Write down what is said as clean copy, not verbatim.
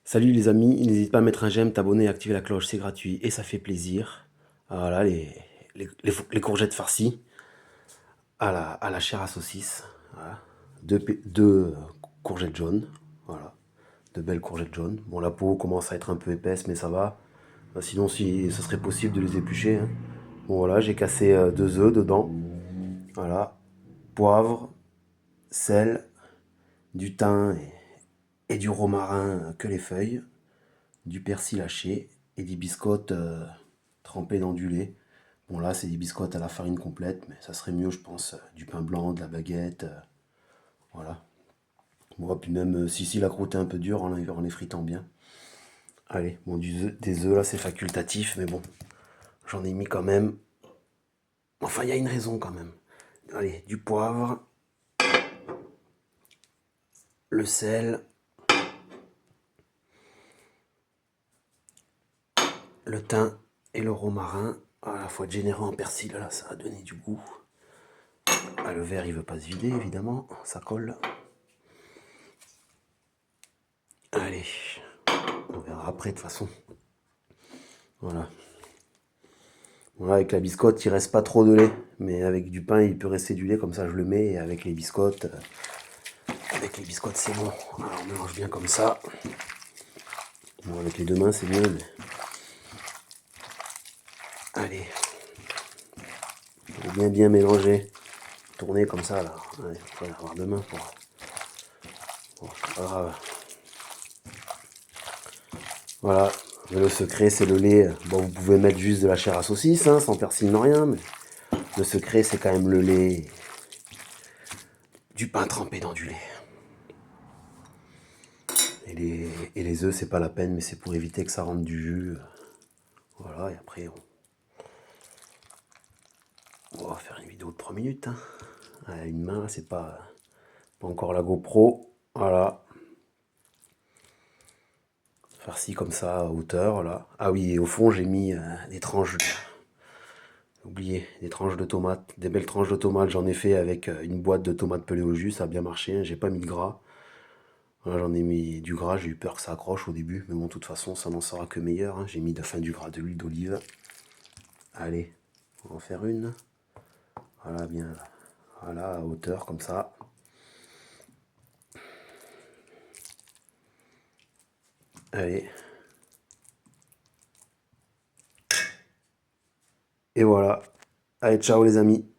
Salut les amis, n'hésite pas à mettre un j'aime, t'abonner et activer la cloche, c'est gratuit et ça fait plaisir. Voilà les courgettes farcies à la chair à saucisse. Voilà. Deux courgettes jaunes. Voilà. De belles courgettes jaunes. Bon, la peau commence à être un peu épaisse, mais ça va. Sinon, si ça serait possible de les éplucher, hein. Bon, voilà, j'ai cassé 2 œufs dedans. Voilà. Poivre, sel, du thym et du romarin que les feuilles, du persil haché et des biscottes trempées dans du lait. Bon là c'est des biscottes à la farine complète, mais ça serait mieux je pense du pain blanc, de la baguette, voilà. Bon, puis même si la croûte est un peu dure en les fritant bien. Allez, bon des œufs là c'est facultatif, mais bon, j'en ai mis quand même. Enfin il y a une raison quand même. Allez, du poivre, le sel, le thym et le romarin. Voilà, faut être généreux en persil là, ça va donner du goût. Ah, le verre il veut pas se vider évidemment, ça colle. Allez, on verra après de toute façon. Voilà. Voilà, avec la biscotte, il reste pas trop de lait. Mais avec du pain, il peut rester du lait, comme ça je le mets. Et avec les biscottes, c'est bon. Alors, on mélange bien comme ça. Bon, avec les deux mains, c'est mieux. Mais... Allez, faut bien mélanger. Tourner comme ça, là. Il faut avoir deux mains pour... Bon, c'est pas grave. Voilà. Mais le secret, c'est le lait. Bon, vous pouvez mettre juste de la chair à saucisse, hein, sans persil, non rien. Mais le secret, c'est quand même le lait. Du pain trempé dans du lait. Et les œufs, c'est pas la peine, mais c'est pour éviter que ça rentre du jus. Voilà, et après, on va faire une vidéo de 3 minutes, hein. Une main, c'est pas encore la GoPro. Voilà. Farci comme ça, à hauteur, là. Ah oui, et au fond, j'ai mis des tranches. J'ai oublié, des tranches de tomates. Des belles tranches de tomates. J'en ai fait avec une boîte de tomates pelées au jus. Ça a bien marché, hein. J'ai pas mis de gras. Voilà, j'en ai mis du gras. J'ai eu peur que ça accroche au début. Mais bon, de toute façon, ça n'en sera que meilleur, hein. J'ai mis du gras, de l'huile d'olive. Allez, on va en faire une. Voilà, bien. Voilà, à hauteur, comme ça. Allez. Et voilà. Allez, ciao les amis.